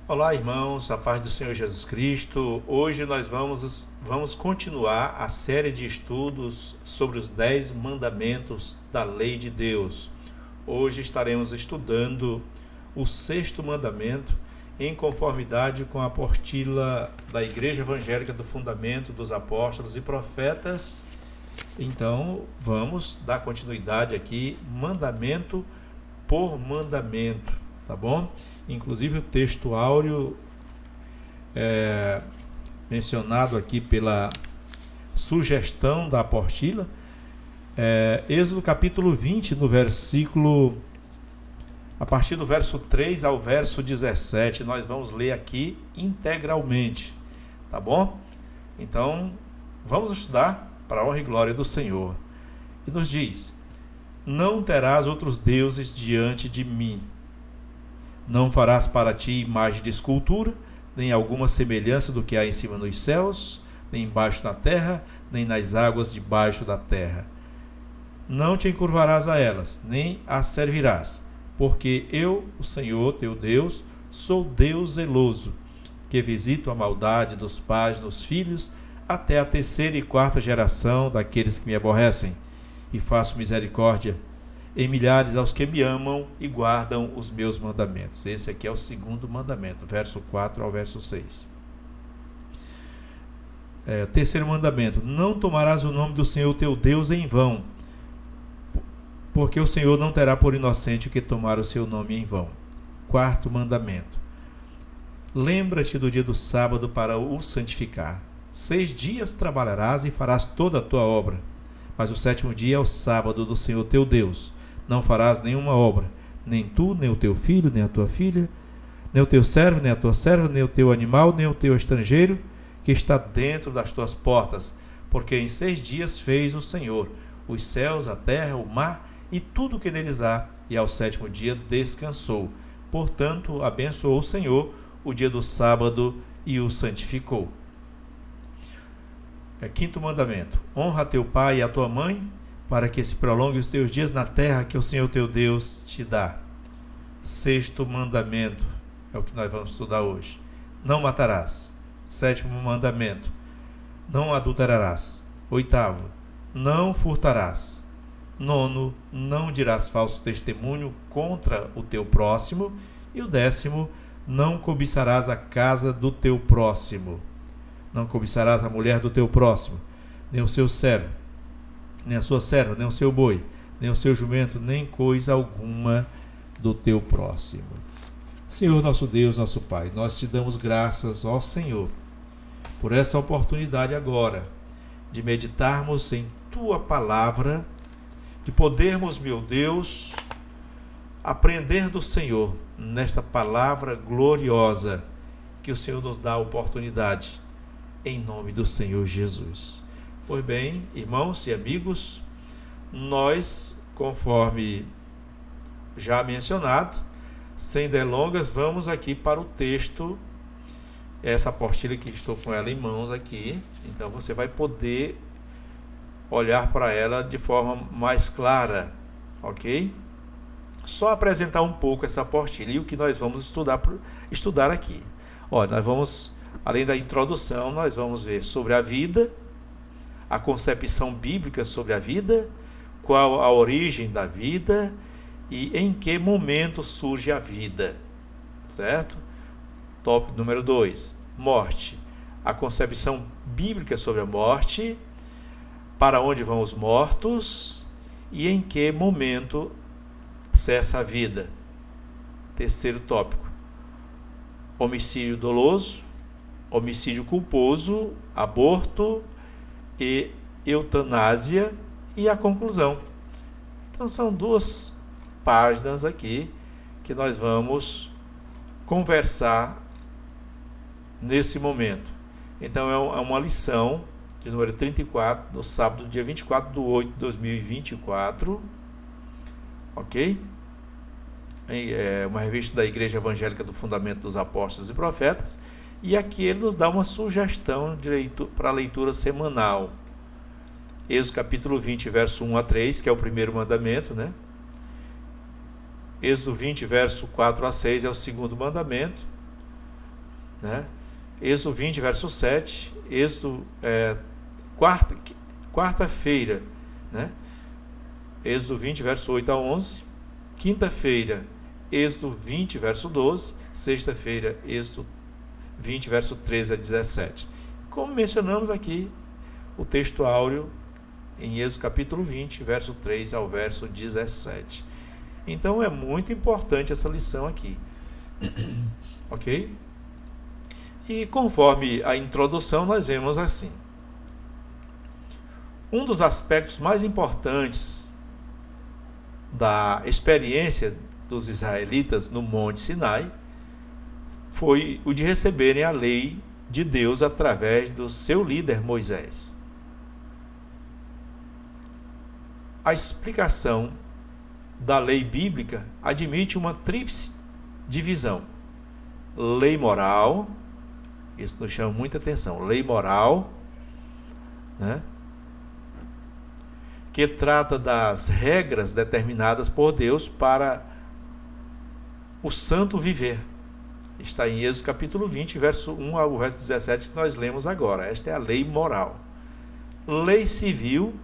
Olá, irmãos, a paz do Senhor Jesus Cristo. Hoje nós vamos continuar a série de estudos sobre os 10 mandamentos da lei de Deus. Hoje estaremos estudando o sexto mandamento em conformidade com a apostila da Igreja Evangélica do Fundamento dos Apóstolos e Profetas. Então, vamos dar continuidade aqui, mandamento por mandamento, tá bom? Inclusive o texto áureo mencionado aqui pela sugestão da apostila, Êxodo capítulo 20, no versículo, a partir do verso 3 ao verso 17, nós vamos ler aqui integralmente, tá bom? Então, vamos estudar para a honra e glória do Senhor. E nos diz: não terás outros deuses diante de mim. Não farás para ti imagem de escultura, nem alguma semelhança do que há em cima nos céus, nem embaixo na terra, nem nas águas debaixo da terra. Não te encurvarás a elas, nem as servirás, porque eu, o Senhor teu Deus, sou Deus zeloso, que visito a maldade dos pais nos filhos, até a terceira e quarta geração daqueles que me aborrecem, e faço misericórdia em milhares aos que me amam e guardam os meus mandamentos. Esse aqui é o segundo mandamento, verso 4 ao verso 6. Terceiro mandamento: não tomarás o nome do Senhor teu Deus em vão, porque o Senhor não terá por inocente o que tomar o seu nome em vão. Quarto mandamento: lembra-te do dia do sábado para o santificar. 6 dias trabalharás e farás toda a tua obra, mas o sétimo dia é o sábado do Senhor teu Deus. Não farás nenhuma obra, nem tu, nem o teu filho, nem a tua filha, nem o teu servo, nem a tua serva, nem o teu animal, nem o teu estrangeiro, que está dentro das tuas portas, porque em 6 dias fez o Senhor os céus, a terra, o mar e tudo o que neles há, e ao sétimo dia descansou. Portanto, abençoou o Senhor o dia do sábado e o santificou. Quinto mandamento: honra teu pai e a tua mãe, para que se prolongue os teus dias na terra que o Senhor teu Deus te dá. Sexto mandamento é o que nós vamos estudar hoje: não matarás. Sétimo mandamento: não adulterarás. Oitavo: não furtarás. Nono: não dirás falso testemunho contra o teu próximo. E o 10º: não cobiçarás a casa do teu próximo. Não cobiçarás a mulher do teu próximo, nem o seu servo, nem a sua serva, nem o seu boi, nem o seu jumento, nem coisa alguma do teu próximo. Senhor nosso Deus, nosso Pai, nós te damos graças, ó Senhor, por essa oportunidade agora de meditarmos em tua palavra, de podermos, meu Deus, aprender do Senhor nesta palavra gloriosa que o Senhor nos dá a oportunidade, em nome do Senhor Jesus. Pois bem, irmãos e amigos, nós, conforme já mencionado, sem delongas, vamos aqui para o texto, essa apostila que estou com ela em mãos aqui, então você vai poder olhar para ela de forma mais clara, ok? Só apresentar um pouco essa apostila e o que nós vamos estudar aqui. Olha, nós vamos, além da introdução, nós vamos ver sobre a vida, a concepção bíblica sobre a vida, qual a origem da vida e em que momento surge a vida, certo? Tópico número 2, morte. A concepção bíblica sobre a morte, para onde vão os mortos e em que momento cessa a vida. Terceiro tópico, homicídio doloso, homicídio culposo, aborto e eutanásia, e a conclusão. Então são 2 páginas aqui que nós vamos conversar nesse momento. Então é uma lição de número 34, no sábado, dia 24/8 de 2024, ok? É uma revista da Igreja Evangélica do Fundamento dos Apóstolos e Profetas, e aqui ele nos dá uma sugestão para a leitura semanal. Êxodo capítulo 20, verso 1 a 3, que é o primeiro mandamento, né? Êxodo 20, verso 4 a 6 é o segundo mandamento. né? Êxodo 20, verso 7, Êxodo quarta-feira, né? Êxodo 20, verso 8 a 11, quinta-feira, Êxodo 20, verso 12, sexta-feira, Êxodo 20, verso 13 a 17. Como mencionamos aqui, o texto áureo em Êxodo capítulo 20, verso 3 ao verso 17. Então é muito importante essa lição aqui. Ok? E conforme a introdução, nós vemos assim. Um dos aspectos mais importantes da experiência dos israelitas no Monte Sinai foi o de receberem a lei de Deus através do seu líder Moisés. A explicação da lei bíblica admite uma tríplice divisão: lei moral, isso nos chama muita atenção, lei moral, né, que trata das regras determinadas por Deus para o santo viver. Está em Êxodo capítulo 20, verso 1 ao verso 17, que nós lemos agora. Esta é a lei moral. Lei civil,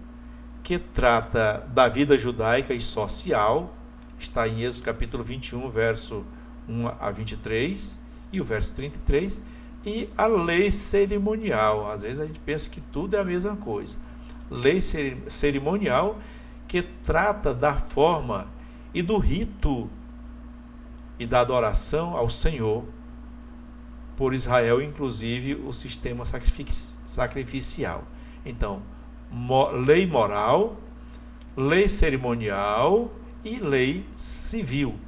que trata da vida judaica e social, está em Êxodo capítulo 21, verso 1 a 23 e o verso 33, e a lei cerimonial. Às vezes a gente pensa que tudo é a mesma coisa. Lei cerimonial, que trata da forma e do rito e da adoração ao Senhor por Israel, inclusive o sistema sacrificial. Então, lei moral, lei cerimonial e lei civil.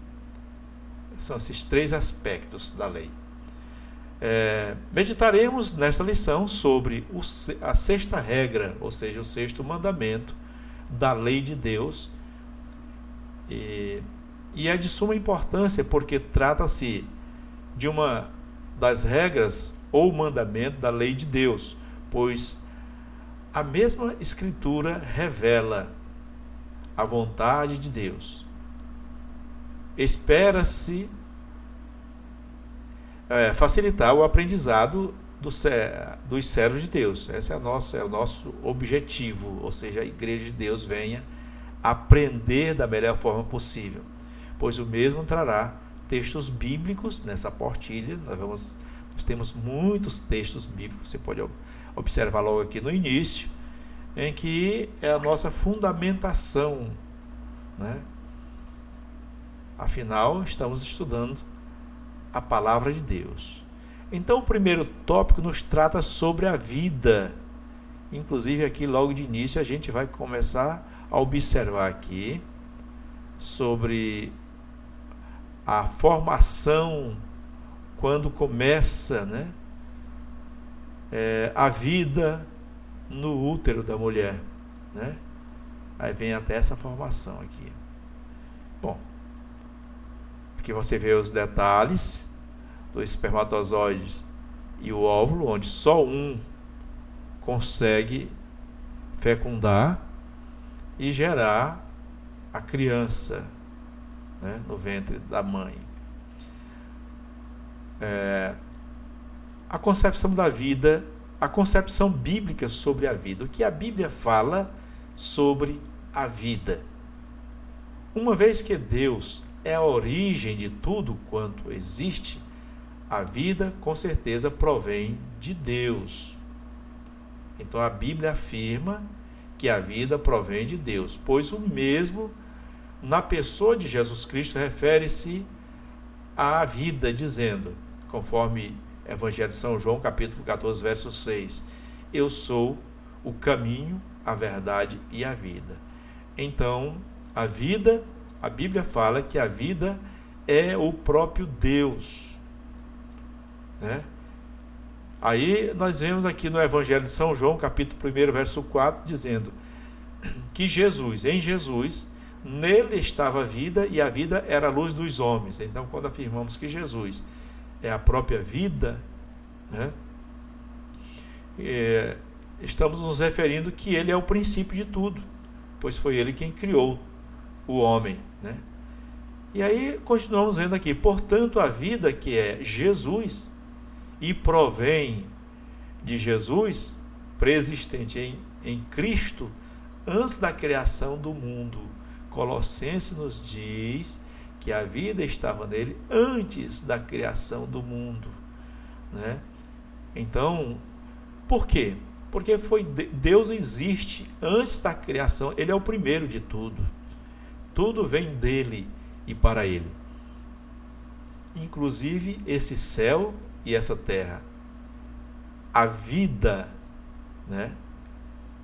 São esses três aspectos da lei. Meditaremos nesta lição sobre a sexta regra, ou seja, o sexto mandamento da lei de Deus. E é de suma importância porque trata-se de uma das regras ou mandamento da lei de Deus, pois a mesma Escritura revela a vontade de Deus. Espera-se facilitar o aprendizado dos servos de Deus. Esse é o nosso objetivo, ou seja, a Igreja de Deus venha aprender da melhor forma possível, pois o mesmo trará textos bíblicos nessa portilha. Nós temos muitos textos bíblicos, você pode observar logo aqui no início, em que é a nossa fundamentação, né? Afinal, estamos estudando a palavra de Deus. Então, o primeiro tópico nos trata sobre a vida. Inclusive, aqui logo de início, a gente vai começar a observar aqui sobre a formação, quando começa, né, a vida no útero da mulher, né? Aí vem até essa formação aqui. Bom, aqui você vê os detalhes dos espermatozoides e o óvulo, onde só um consegue fecundar e gerar a criança, né, no ventre da mãe. A concepção da vida, a concepção bíblica sobre a vida, o que a Bíblia fala sobre a vida. Uma vez que Deus é a origem de tudo quanto existe, a vida com certeza provém de Deus. Então a Bíblia afirma que a vida provém de Deus, pois o mesmo na pessoa de Jesus Cristo refere-se à vida, dizendo, conforme Evangelho de São João, capítulo 14, verso 6, eu sou o caminho, a verdade e a vida. Então, a vida, a Bíblia fala que a vida é o próprio Deus, né? Aí nós vemos aqui no Evangelho de São João, capítulo 1, verso 4, dizendo que em Jesus, nele estava a vida e a vida era a luz dos homens. Então, quando afirmamos que Jesus é a própria vida, né, estamos nos referindo que ele é o princípio de tudo, pois foi ele quem criou o homem, né? E aí continuamos vendo aqui, portanto, a vida que é Jesus e provém de Jesus, preexistente em Cristo, antes da criação do mundo. Colossenses nos diz que a vida estava nele antes da criação do mundo, né? Então, por quê? Porque Deus existe antes da criação, ele é o primeiro de tudo. Tudo vem dele e para ele. Inclusive esse céu e essa terra. A vida, né?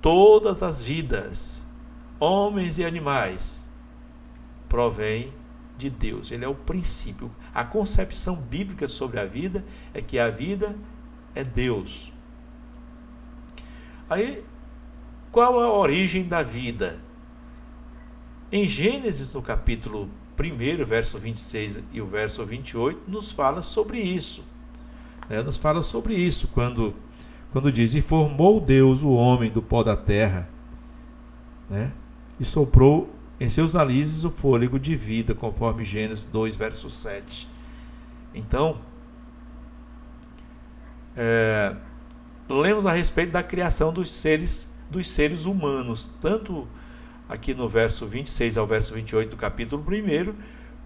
Todas as vidas, homens e animais, provém de Deus. Ele é o princípio. A concepção bíblica sobre a vida é que a vida é Deus. Aí, qual a origem da vida? Em Gênesis, no capítulo 1, verso 26 e o verso 28, nos fala sobre isso. Nos fala sobre isso, quando diz: e formou Deus o homem do pó da terra, né? E soprou em seus narizes o fôlego de vida, conforme Gênesis 2, verso 7. Então, lemos a respeito da criação dos seres humanos, tanto aqui no verso 26 ao verso 28 do capítulo 1,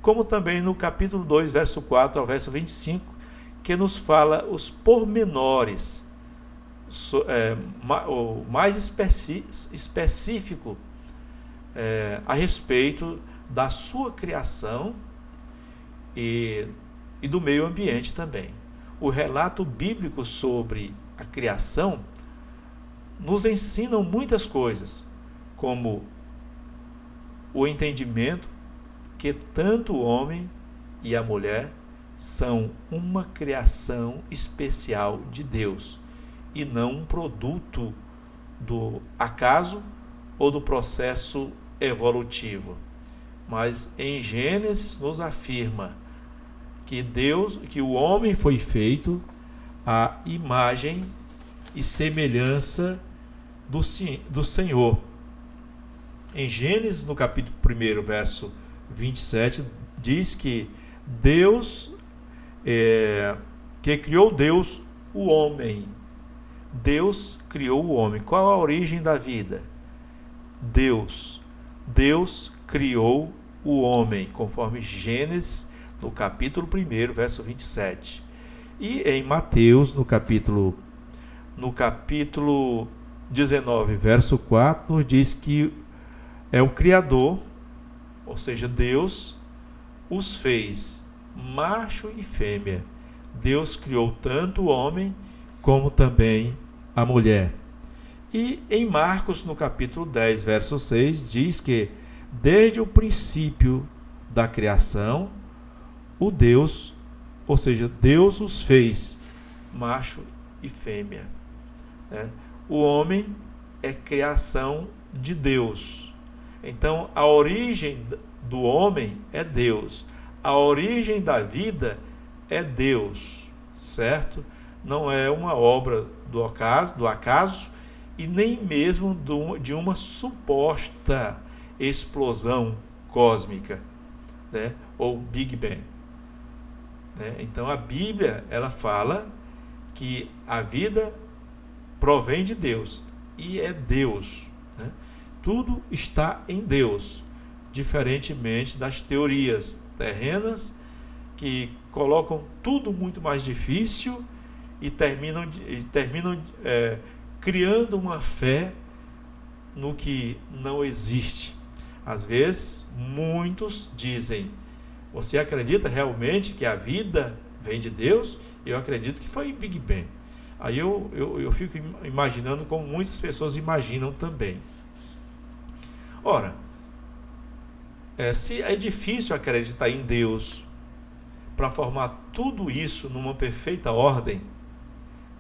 como também no capítulo 2, verso 4 ao verso 25, que nos fala os pormenores, o mais específico a respeito da sua criação e do meio ambiente também. O relato bíblico sobre a criação nos ensina muitas coisas, como o entendimento que tanto o homem e a mulher são uma criação especial de Deus e não um produto do acaso ou do processo evolutivo. Mas em Gênesis nos afirma que o homem foi feito à imagem e semelhança do Senhor. Em Gênesis, no capítulo 1, verso 27, diz que que criou Deus o homem. Deus criou o homem. Qual a origem da vida? Deus criou o homem, conforme Gênesis, no capítulo 1, verso 27. E em Mateus, no capítulo 19, verso 4, nos diz que é o Criador, ou seja, Deus os fez macho e fêmea. Deus criou tanto o homem como também a mulher. E em Marcos, no capítulo 10, verso 6, diz que desde o princípio da criação, Deus os fez macho e fêmea. O homem é criação de Deus. Então, a origem do homem é Deus. A origem da vida é Deus, certo? Não é uma obra do acaso e nem mesmo de uma suposta explosão cósmica, né? Ou Big Bang. Então, a Bíblia ela fala que a vida provém de Deus e é Deus, né? Tudo está em Deus, diferentemente das teorias terrenas que colocam tudo muito mais difícil e terminam criando uma fé no que não existe. Às vezes, muitos dizem: você acredita realmente que a vida vem de Deus? Eu acredito que foi Big Bang. Aí eu fico imaginando como muitas pessoas imaginam também. Ora, se é difícil acreditar em Deus para formar tudo isso numa perfeita ordem,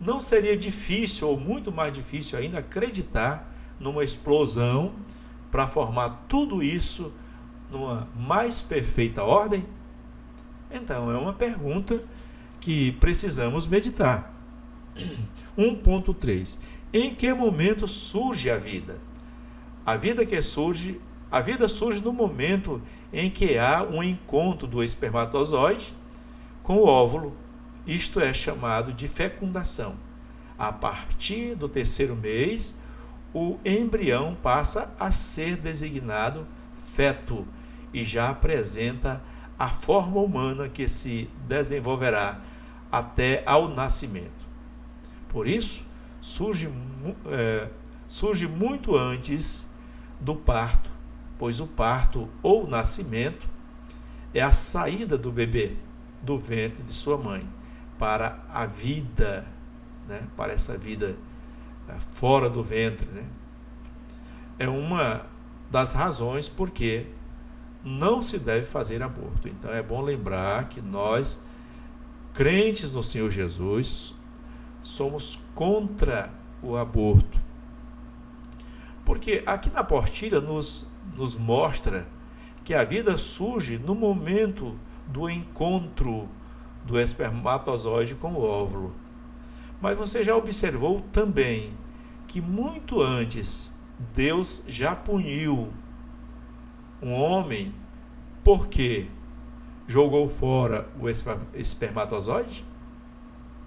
não seria difícil, ou muito mais difícil ainda, acreditar numa explosão para formar tudo isso numa mais perfeita ordem? Então, é uma pergunta que precisamos meditar. 1.3. Em que momento surge a vida? A vida surge no momento em que há um encontro do espermatozoide com o óvulo Isto é chamado de fecundação. A partir do 3º mês, o embrião passa a ser designado feto e já apresenta a forma humana que se desenvolverá até ao nascimento. Por isso, surge muito antes do parto, pois o parto ou nascimento é a saída do bebê do ventre de sua mãe para a vida, para essa vida fora do ventre. É uma das razões por que não se deve fazer aborto. Então é bom lembrar que nós, crentes no Senhor Jesus, somos contra o aborto. Porque aqui na portilha nos mostra que a vida surge no momento do encontro do espermatozoide com o óvulo. Mas você já observou também que muito antes Deus já puniu um homem porque jogou fora o espermatozoide?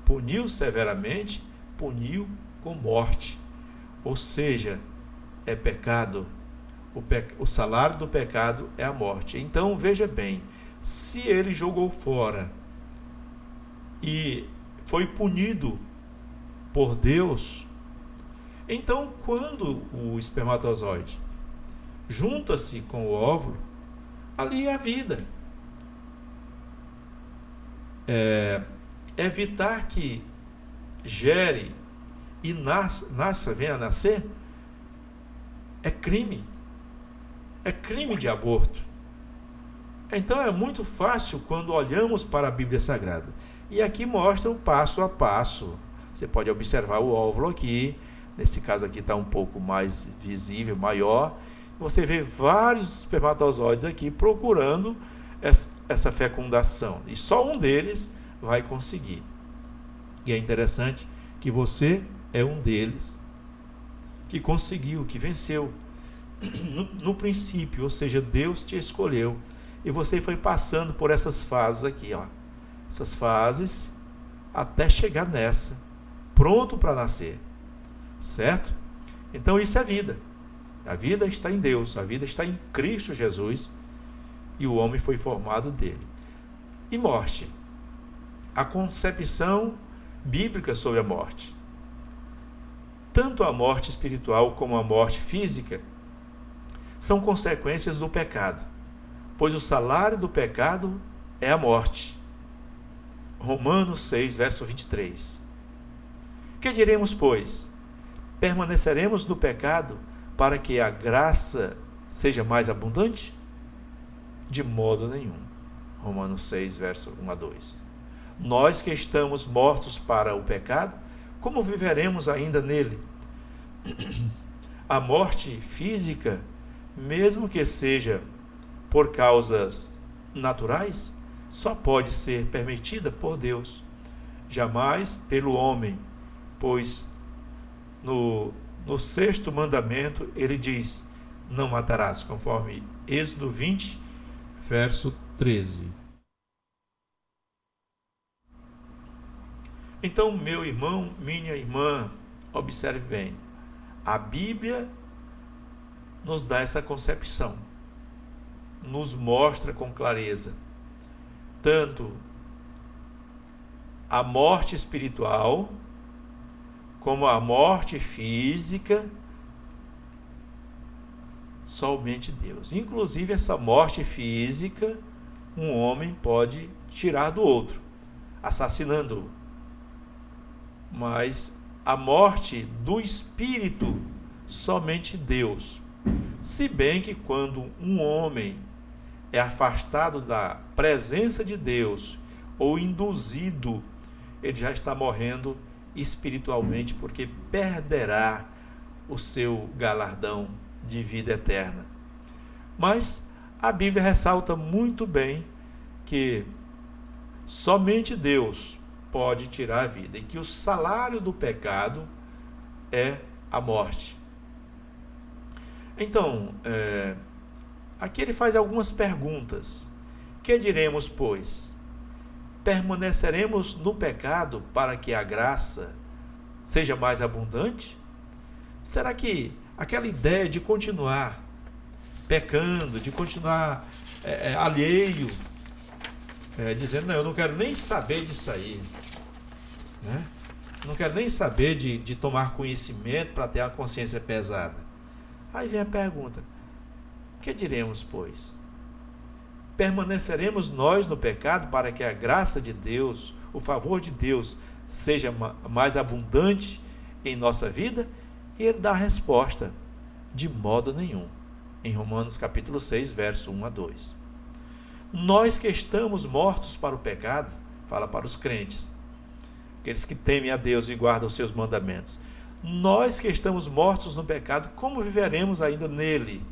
Puniu severamente, puniu com morte. Ou seja, é pecado. O salário do pecado é a morte. Então, veja bem, se ele jogou fora e foi punido por Deus, então quando o espermatozoide junta-se com o óvulo, ali é a vida. Evitar que gere e venha a nascer é crime. É crime de aborto. Então é muito fácil quando olhamos para a Bíblia Sagrada. E aqui mostra o passo a passo. Você pode observar o óvulo aqui. Nesse caso aqui está um pouco mais visível, maior. Você vê vários espermatozoides aqui procurando essa fecundação. E só um deles vai conseguir. E é interessante que você é um deles que conseguiu, que venceu no princípio, ou seja, Deus te escolheu e você foi passando por essas fases aqui, essas fases até chegar nessa, pronto para nascer, certo? Então isso é vida. A vida está em Deus, a vida está em Cristo Jesus e o homem foi formado dele. E morte, a concepção bíblica sobre a morte. Tanto a morte espiritual como a morte física são consequências do pecado, pois o salário do pecado é a morte. Romanos 6, verso 23. Que diremos, pois? Permaneceremos no pecado para que a graça seja mais abundante? De modo nenhum. Romanos 6, verso 1 a 2. Nós que estamos mortos para o pecado, como viveremos ainda nele? A morte física, mesmo que seja por causas naturais, só pode ser permitida por Deus, jamais pelo homem, pois no 6º mandamento ele diz: não matarás, conforme Êxodo 20, verso 13. Então, meu irmão, minha irmã, observe bem, a Bíblia nos dá essa concepção, nos mostra com clareza tanto a morte espiritual como a morte física, somente Deus. Inclusive essa morte física, um homem pode tirar do outro, assassinando-o. Mas a morte do espírito, somente Deus. Se bem que quando um homem é afastado da presença de Deus ou induzido, ele já está morrendo espiritualmente, porque perderá o seu galardão de vida eterna. Mas a Bíblia ressalta muito bem que somente Deus pode tirar a vida e que o salário do pecado é a morte. Então, aqui ele faz algumas perguntas. Que diremos, pois? Permaneceremos no pecado para que a graça seja mais abundante? Será que aquela ideia de continuar pecando, de continuar alheio, dizendo, não, eu não quero nem saber disso aí, né? Não quero nem saber de tomar conhecimento para ter a consciência pesada. Aí vem a pergunta, que diremos, pois? Permaneceremos nós no pecado para que a graça de Deus, o favor de Deus, seja mais abundante em nossa vida? E ele dá a resposta, de modo nenhum, em Romanos capítulo 6, verso 1 a 2. Nós que estamos mortos para o pecado, fala para os crentes, aqueles que temem a Deus e guardam os seus mandamentos. Nós que estamos mortos no pecado, como viveremos ainda nele?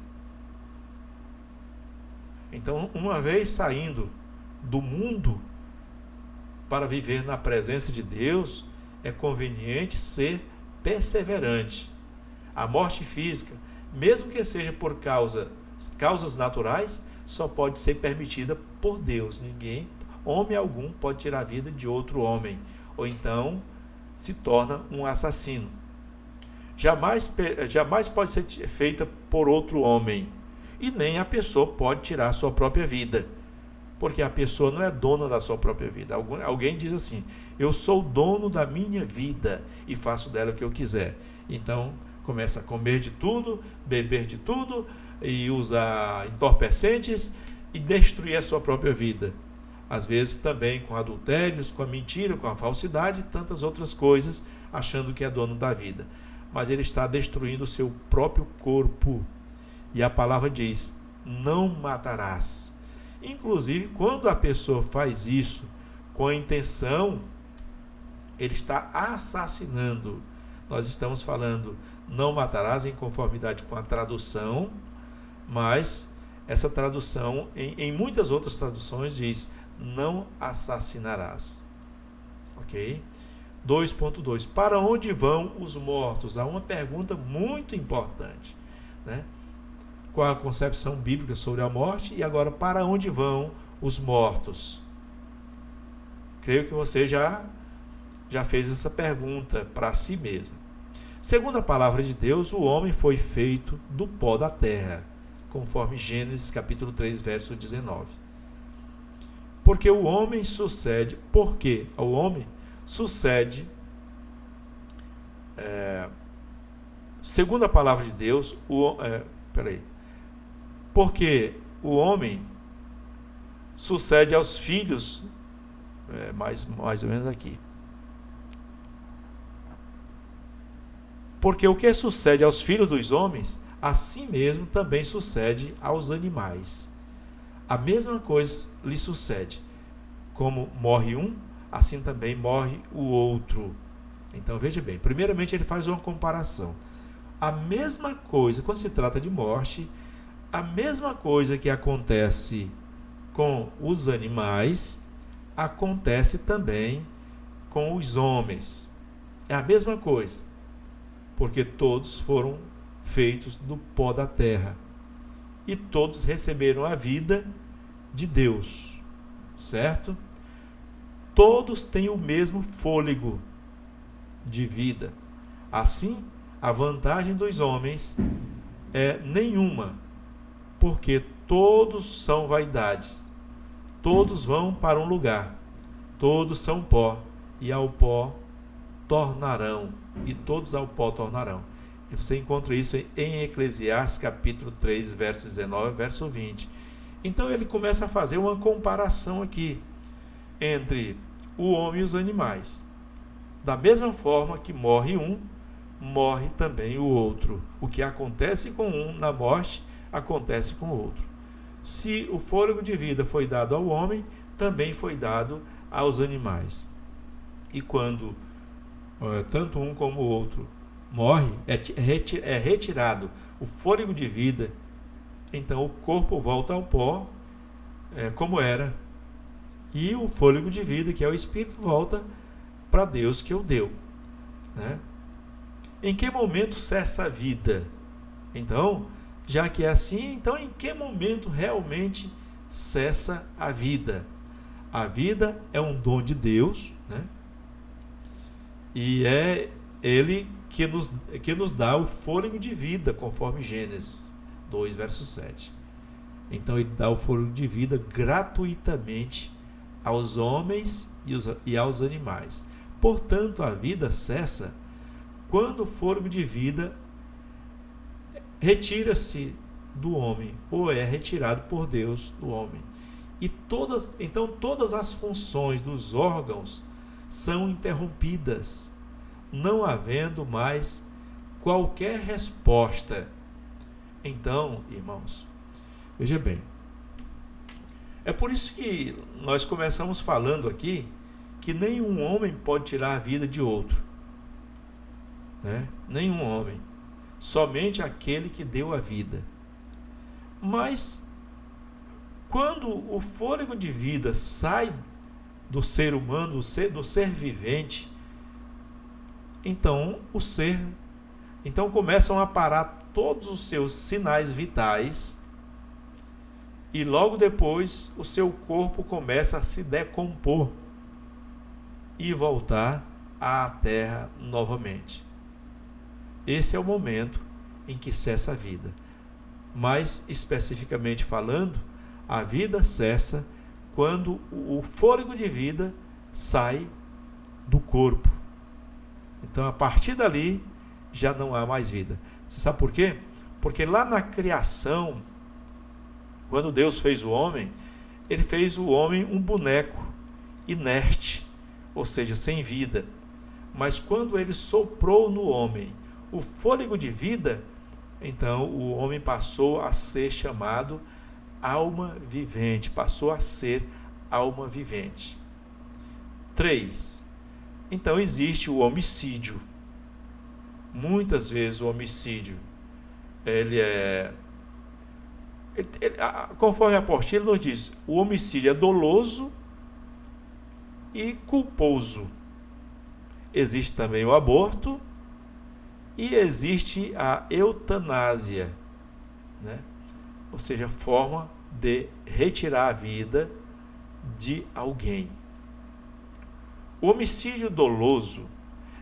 Então, uma vez saindo do mundo para viver na presença de Deus, é conveniente ser perseverante. A morte física, mesmo que seja por causas naturais, só pode ser permitida por Deus. Ninguém, homem algum, pode tirar a vida de outro homem, ou então se torna um assassino. Jamais pode ser feita por outro homem. E nem a pessoa pode tirar a sua própria vida, porque a pessoa não é dona da sua própria vida. Alguém diz assim, eu sou dono da minha vida e faço dela o que eu quiser. Então, começa a comer de tudo, beber de tudo, e usar entorpecentes e destruir a sua própria vida. Às vezes também com adultérios, com a mentira, com a falsidade e tantas outras coisas, achando que é dono da vida. Mas ele está destruindo o seu próprio corpo. E a palavra diz, não matarás. Inclusive, quando a pessoa faz isso com a intenção, ele está assassinando. Nós estamos falando, não matarás em conformidade com a tradução, mas essa tradução, em muitas outras traduções, diz, não assassinarás. Ok? 2.2. Para onde vão os mortos? Há uma pergunta muito importante, né? Qual a concepção bíblica sobre a morte? E agora, para onde vão os mortos? Creio que você já fez essa pergunta para si mesmo. Segundo a palavra de Deus, o homem foi feito do pó da terra, conforme Gênesis capítulo 3, verso 19. Porque o homem sucede, segundo a palavra de Deus, porque o homem sucede aos filhos, mais ou menos aqui. Porque o que sucede aos filhos dos homens, assim mesmo também sucede aos animais. A mesma coisa lhe sucede. Como morre um, assim também morre o outro. Então veja bem, primeiramente ele faz uma comparação. A mesma coisa, quando se trata de morte, a mesma coisa que acontece com os animais, acontece também com os homens. É a mesma coisa, porque todos foram feitos do pó da terra e todos receberam a vida de Deus, certo? Todos têm o mesmo fôlego de vida. Assim, a vantagem dos homens é nenhuma, porque todos são vaidades, todos vão para um lugar, todos são pó, e ao pó tornarão, e todos ao pó tornarão. E você encontra isso em Eclesiastes capítulo 3, verso 19, verso 20. Então ele começa a fazer uma comparação aqui entre o homem e os animais. Da mesma forma que morre um, morre também o outro. O que acontece com um na morte, acontece com o outro. Se o fôlego de vida foi dado ao homem, também foi dado aos animais. E quando tanto um como o outro morre, é retirado o fôlego de vida, então o corpo volta ao pó, como era, e o fôlego de vida, que é o espírito, volta para Deus que o deu, né? Em que momento cessa a vida? Então, já que é assim, então em que momento realmente cessa a vida? A vida é um dom de Deus, né? E é Ele que nos dá o fôlego de vida, conforme Gênesis 2, verso 7. Então Ele dá o fôlego de vida gratuitamente aos homens e aos animais. Portanto, a vida cessa quando o fôlego de vida retira-se do homem, ou é retirado por Deus do homem. Então todas as funções dos órgãos são interrompidas, não havendo mais qualquer resposta. Então, irmãos, veja bem, é por isso que nós começamos falando aqui que nenhum homem pode tirar a vida de outro, né? Nenhum homem, somente aquele que deu a vida. Mas quando o fôlego de vida sai do ser humano, do ser vivente, então começam a parar todos os seus sinais vitais, e logo depois o seu corpo começa a se decompor e voltar à terra novamente. Esse é o momento em que cessa a vida. Mais especificamente falando, a vida cessa quando o fôlego de vida sai do corpo. Então, a partir dali, já não há mais vida. Você sabe por quê? Porque lá na criação, quando Deus fez o homem, Ele fez o homem um boneco inerte, ou seja, sem vida. Mas quando Ele soprou no homem o fôlego de vida, então o homem passou a ser chamado alma vivente, passou a ser alma vivente. 3. Então existe o homicídio. Muitas vezes o homicídio, conforme a apostila nos diz, o homicídio é doloso e culposo. Existe também o aborto e existe a eutanásia, né? Ou seja, forma de retirar a vida de alguém. O homicídio doloso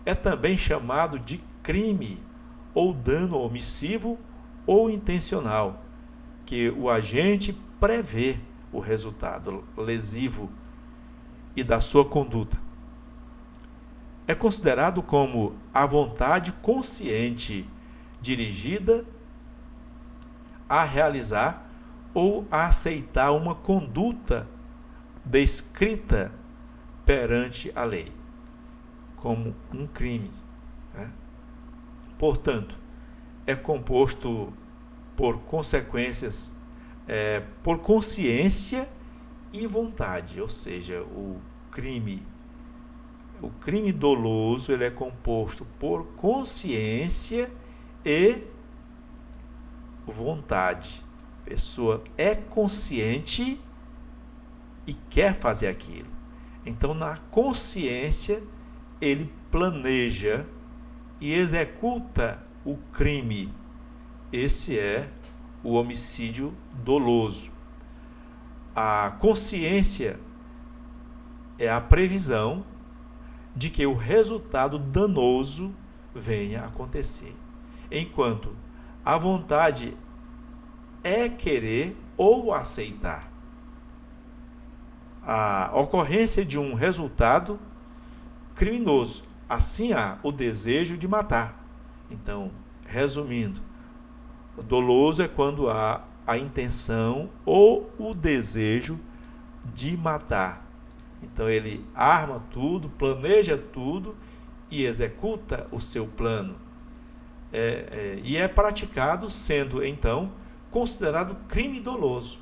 é também chamado de crime ou dano omissivo ou intencional, que o agente prevê o resultado lesivo e da sua conduta. É considerado como a vontade consciente dirigida a realizar ou a aceitar uma conduta descrita perante a lei como um crime, né? Portanto, é composto por consequências, por consciência e vontade, ou seja, o crime doloso, ele é composto por consciência e vontade. A pessoa é consciente e quer fazer aquilo. Então, na consciência, ele planeja e executa o crime. Esse é o homicídio doloso. A consciência é a previsão de que o resultado danoso venha a acontecer, enquanto a vontade é querer ou aceitar a ocorrência de um resultado criminoso. Assim há o desejo de matar. Então, resumindo, o doloso é quando há a intenção ou o desejo de matar. Então ele arma tudo, planeja tudo e executa o seu plano. E é praticado sendo, então, considerado crime doloso,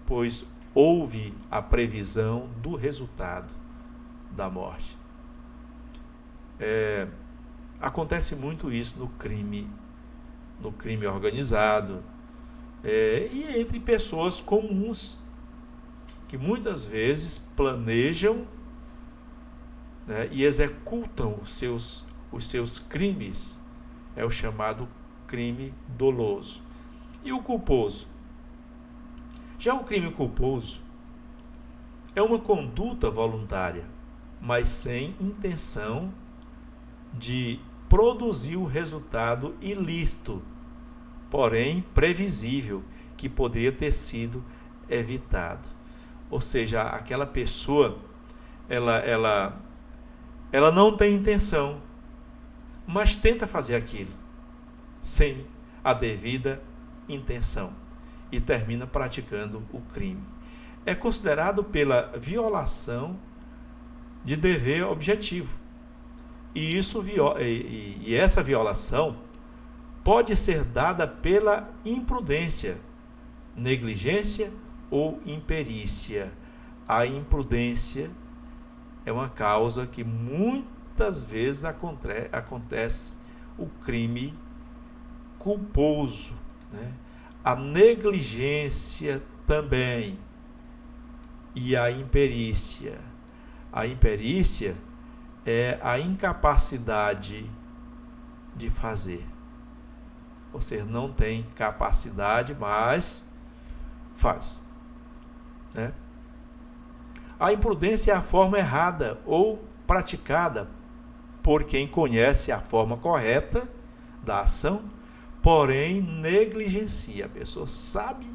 pois houve a previsão do resultado da morte. Acontece muito isso no crime organizado, e entre pessoas comuns, que muitas vezes planejam, né, e executam os seus crimes. É o chamado crime doloso. E o culposo? Já o crime culposo, é uma conduta voluntária, mas sem intenção de produzir o resultado ilícito, porém previsível, que poderia ter sido evitado. Ou seja, aquela pessoa, ela não tem intenção, mas tenta fazer aquilo sem a devida intenção e termina praticando o crime. É considerado pela violação de dever objetivo. E essa violação pode ser dada pela imprudência, negligência ou imperícia. A imprudência é uma causa que muitas vezes acontece o crime culposo, né? A negligência também e a imperícia. A imperícia é a incapacidade de fazer. Você não tem capacidade, mas faz, né? A imprudência é a forma errada ou praticada por quem conhece a forma correta da ação, porém negligencia. A pessoa sabe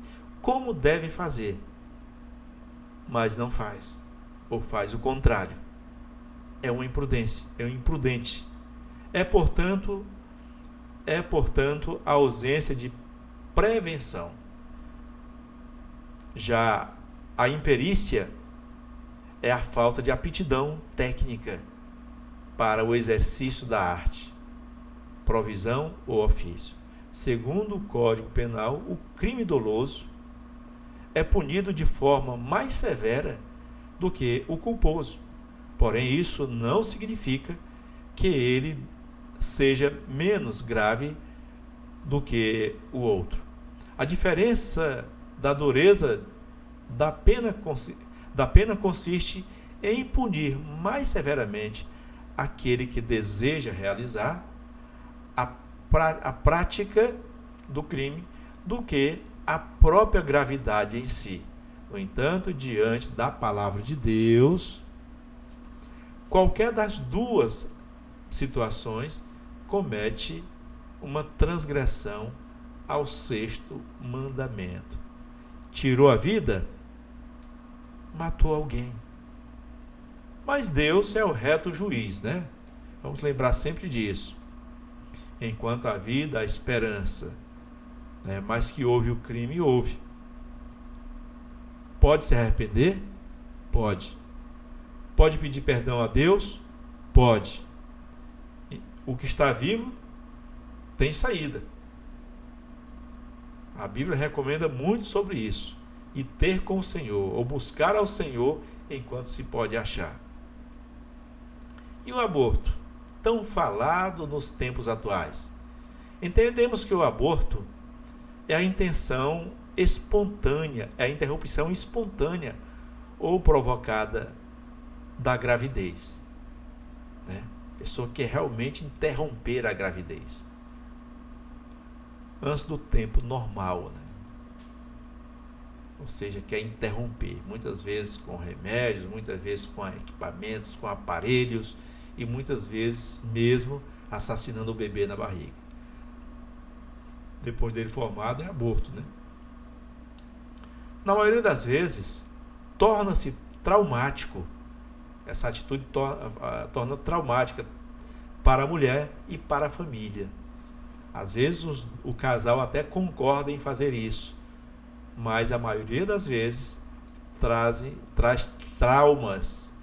como deve fazer, mas não faz, ou faz o contrário. É uma imprudência, é um imprudente. É, portanto, a ausência de prevenção. Já a imperícia é a falta de aptidão técnica para o exercício da arte, provisão ou ofício. Segundo o Código Penal, o crime doloso é punido de forma mais severa do que o culposo. Porém, isso não significa que ele seja menos grave do que o outro. A diferença da dureza da pena consiste em punir mais severamente aquele que deseja realizar a prática do crime do que a própria gravidade em si. No entanto, diante da palavra de Deus, qualquer das duas situações comete uma transgressão ao sexto mandamento. Tirou a vida, matou alguém. Mas Deus é o reto juiz, né? Vamos lembrar sempre disso. Enquanto a vida, a esperança, né? Mas que houve o crime, houve. Pode se arrepender? Pode. Pode pedir perdão a Deus? Pode. O que está vivo tem saída. A Bíblia recomenda muito sobre isso. E ter com o Senhor, ou buscar ao Senhor enquanto se pode achar. E o aborto, tão falado nos tempos atuais? Entendemos que o aborto é a intenção espontânea, é a interrupção espontânea ou provocada da gravidez, né? A pessoa quer realmente interromper a gravidez antes do tempo normal, né? Ou seja, quer interromper, muitas vezes com remédios, muitas vezes com equipamentos, com aparelhos e muitas vezes mesmo assassinando o bebê na barriga. Depois dele formado é aborto, né? Na maioria das vezes, torna-se traumático. Essa atitude torna traumática para a mulher e para a família. Às vezes o casal até concorda em fazer isso, mas a maioria das vezes traz traumas,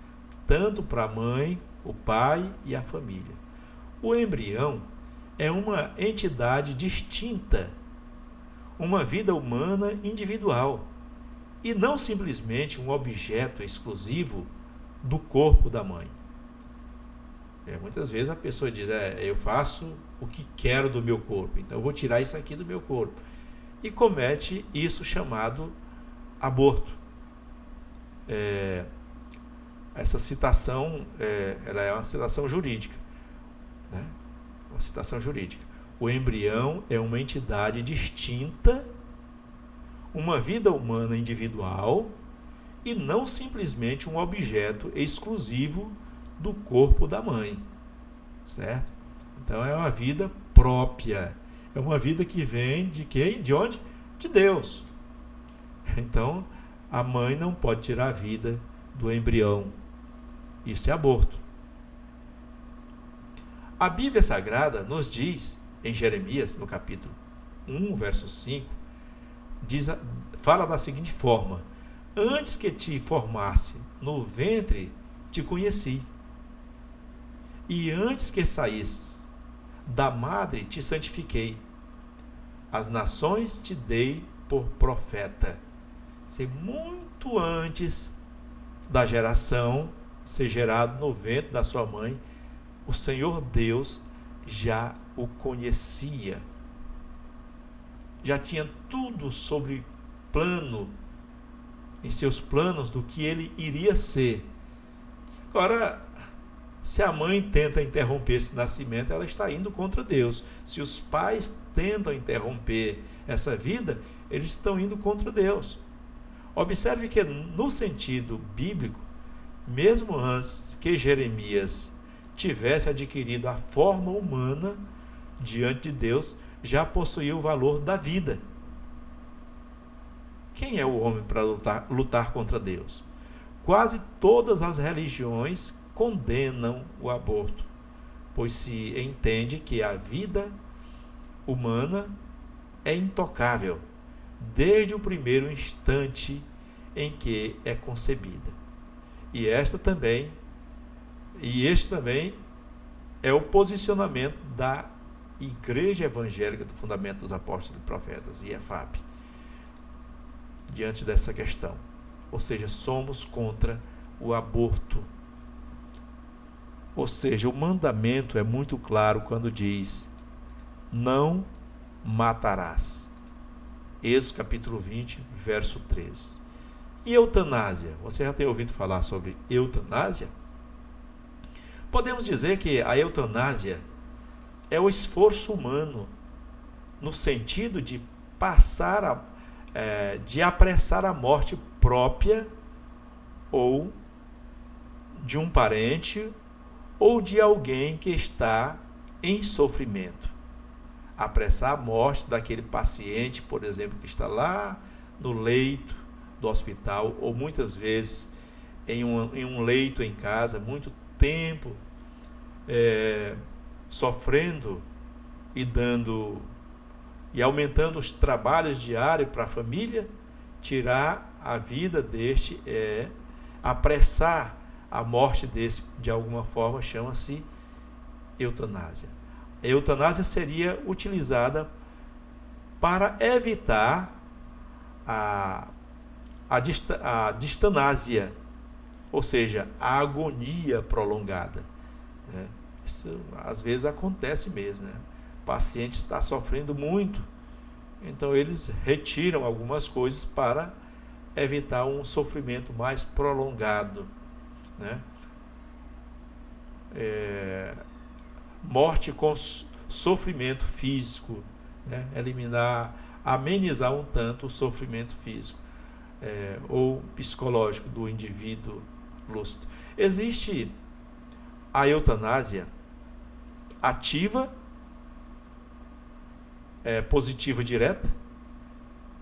tanto para a mãe, o pai e a família. O embrião é uma entidade distinta, uma vida humana individual, e não simplesmente um objeto exclusivo do corpo da mãe. Muitas vezes a pessoa diz, eu faço o que quero do meu corpo, então eu vou tirar isso aqui do meu corpo. E comete isso chamado aborto. Essa citação ela é uma citação jurídica, né? Uma citação jurídica. O embrião é uma entidade distinta, uma vida humana individual e não simplesmente um objeto exclusivo do corpo da mãe, certo? Então é uma vida própria, é uma vida que vem de quem? De onde? De Deus. Então a mãe não pode tirar a vida do embrião. Isso é aborto. A Bíblia Sagrada nos diz, em Jeremias, no capítulo 1, verso 5, fala da seguinte forma: antes que te formasse no ventre, te conheci, e antes que saísses da madre, te santifiquei. As nações te dei por profeta. Muito antes da geração ser gerado no ventre da sua mãe, o Senhor Deus já o conhecia. Já tinha tudo sobre plano, em seus planos, do que ele iria ser. Agora, se a mãe tenta interromper esse nascimento, ela está indo contra Deus. Se os pais tentam interromper essa vida, eles estão indo contra Deus. Observe que, no sentido bíblico, mesmo antes que Jeremias tivesse adquirido a forma humana diante de Deus, já possuía o valor da vida. Quem é o homem para lutar contra Deus? Quase todas as religiões condenam o aborto, pois se entende que a vida humana é intocável desde o primeiro instante em que é concebida. E este também é o posicionamento da Igreja Evangélica do Fundamento dos Apóstolos e Profetas, IEFAP, diante dessa questão. Ou seja, somos contra o aborto. Ou seja, o mandamento é muito claro quando diz: não matarás. Êxodo capítulo 20, verso 13. E eutanásia? Você já tem ouvido falar sobre eutanásia? Podemos dizer que a eutanásia é o esforço humano no sentido de de apressar a morte própria ou de um parente ou de alguém que está em sofrimento. Apressar a morte daquele paciente, por exemplo, que está lá no leito do hospital, ou muitas vezes em um leito em casa, muito tempo sofrendo e aumentando os trabalhos diários para a família. Tirar a vida deste é apressar a morte desse, de alguma forma, chama-se eutanásia. A eutanásia seria utilizada para evitar a distanásia, ou seja, a agonia prolongada, né? Isso às vezes acontece mesmo, né? O paciente está sofrendo muito, então eles retiram algumas coisas para evitar um sofrimento mais prolongado, né? Morte com sofrimento físico, né? Amenizar um tanto o sofrimento físico ou psicológico do indivíduo lúcido. Existe a eutanásia ativa, positiva direta,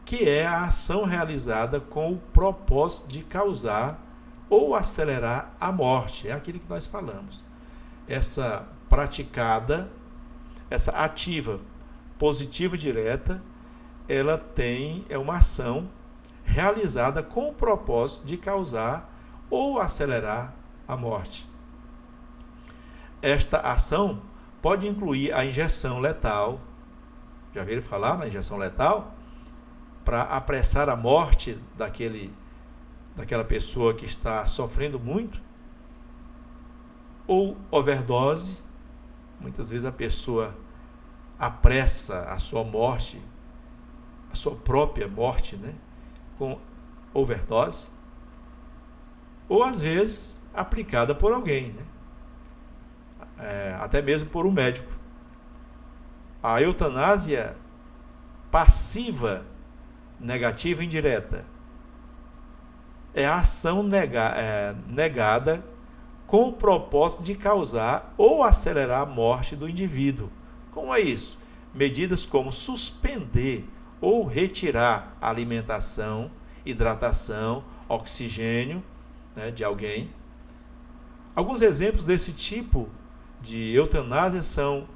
que é a ação realizada com o propósito de causar ou acelerar a morte. É aquilo que nós falamos. Essa ativa, positiva direta, ela é uma ação realizada com o propósito de causar ou acelerar a morte. Esta ação pode incluir a injeção letal. Já ouviram falar na injeção letal? Para apressar a morte daquela pessoa que está sofrendo muito. Ou overdose. Muitas vezes a pessoa apressa a sua morte, a sua própria morte, né? Com overdose. Ou às vezes aplicada por alguém, né? Até mesmo por um médico. A eutanásia passiva, negativa e indireta, é a ação negada com o propósito de causar ou acelerar a morte do indivíduo. Como é isso? Medidas como suspender ou retirar a alimentação, hidratação, oxigênio, né, de alguém. Alguns exemplos desse tipo de eutanásia são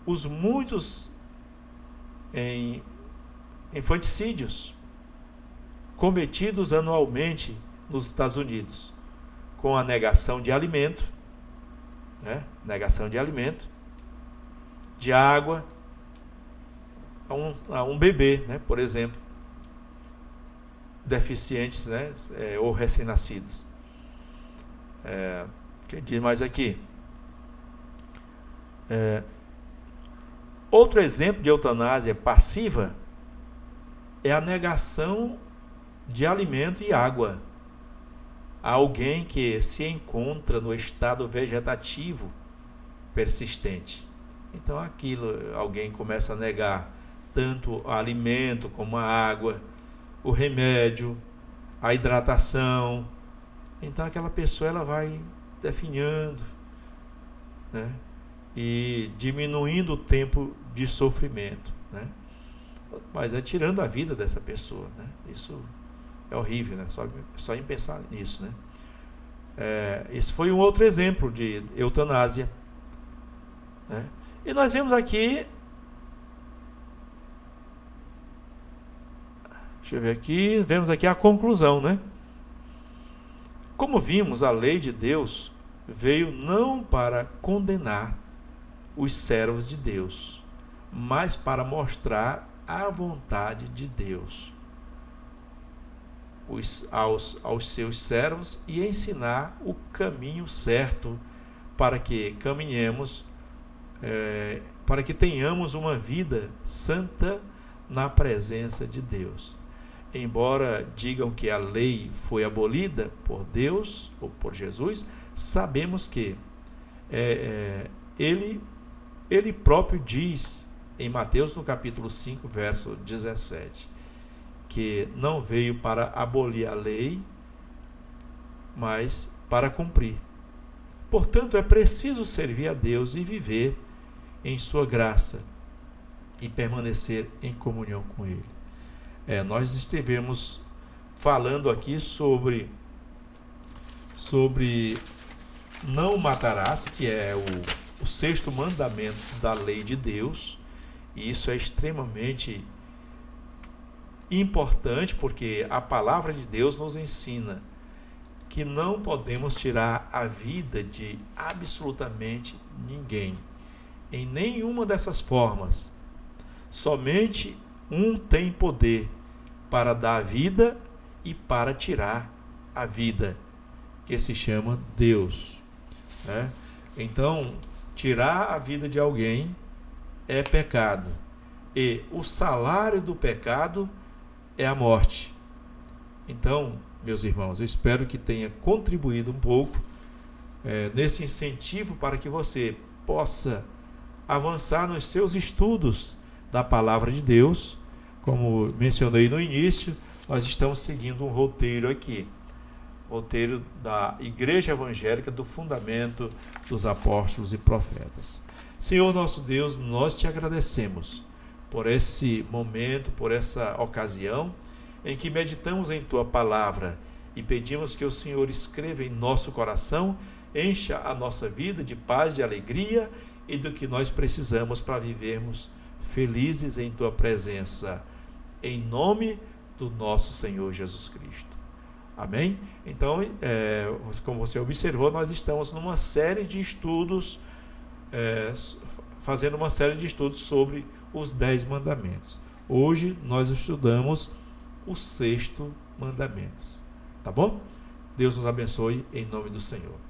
os muitos infanticídios cometidos anualmente nos Estados Unidos, com a negação de alimento, né? Negação de alimento, de água a um bebê, né? Por exemplo, deficientes, né? Ou recém-nascidos. Quem diz mais aqui? Outro exemplo de eutanásia passiva é a negação de alimento e água a alguém que se encontra no estado vegetativo persistente. Então alguém começa a negar tanto o alimento como a água, o remédio, a hidratação. Então aquela pessoa ela vai definhando, né? E diminuindo o tempo de sofrimento, né? Mas é tirando a vida dessa pessoa, né? Isso é horrível, né? Só em pensar nisso, né? Esse foi um outro exemplo de eutanásia, né? E nós vemos aqui, vemos aqui a conclusão, né? Como vimos, a lei de Deus veio não para condenar os servos de Deus, mas para mostrar a vontade de Deus aos seus servos e ensinar o caminho certo para que caminhemos, para que tenhamos uma vida santa na presença de Deus. Embora digam que a lei foi abolida por Deus ou por Jesus, sabemos que ele próprio diz em Mateus no capítulo 5, verso 17, que não veio para abolir a lei, mas para cumprir. Portanto, é preciso servir a Deus e viver em sua graça e permanecer em comunhão com Ele. Nós estivemos falando aqui sobre não matarás, que é o sexto mandamento da lei de Deus, e isso é extremamente importante porque a palavra de Deus nos ensina que não podemos tirar a vida de absolutamente ninguém, em nenhuma dessas formas. Somente um tem poder para dar a vida e para tirar a vida, que se chama Deus, né? Então, tirar a vida de alguém é pecado, e o salário do pecado é a morte. Então, meus irmãos, eu espero que tenha contribuído um pouco nesse incentivo para que você possa avançar nos seus estudos da Palavra de Deus. Como mencionei no início, nós estamos seguindo um roteiro aqui, roteiro da Igreja Evangélica do Fundamento dos Apóstolos e Profetas. Senhor nosso Deus, nós te agradecemos por esse momento, por essa ocasião em que meditamos em Tua Palavra e pedimos que o Senhor escreva em nosso coração, encha a nossa vida de paz, de alegria e do que nós precisamos para vivermos felizes em Tua presença, em nome do nosso Senhor Jesus Cristo. Amém? Então, como você observou, nós estamos numa série de estudos, fazendo uma série de estudos sobre os 10 mandamentos. Hoje nós estudamos o 6º mandamento. Tá bom? Deus nos abençoe em nome do Senhor.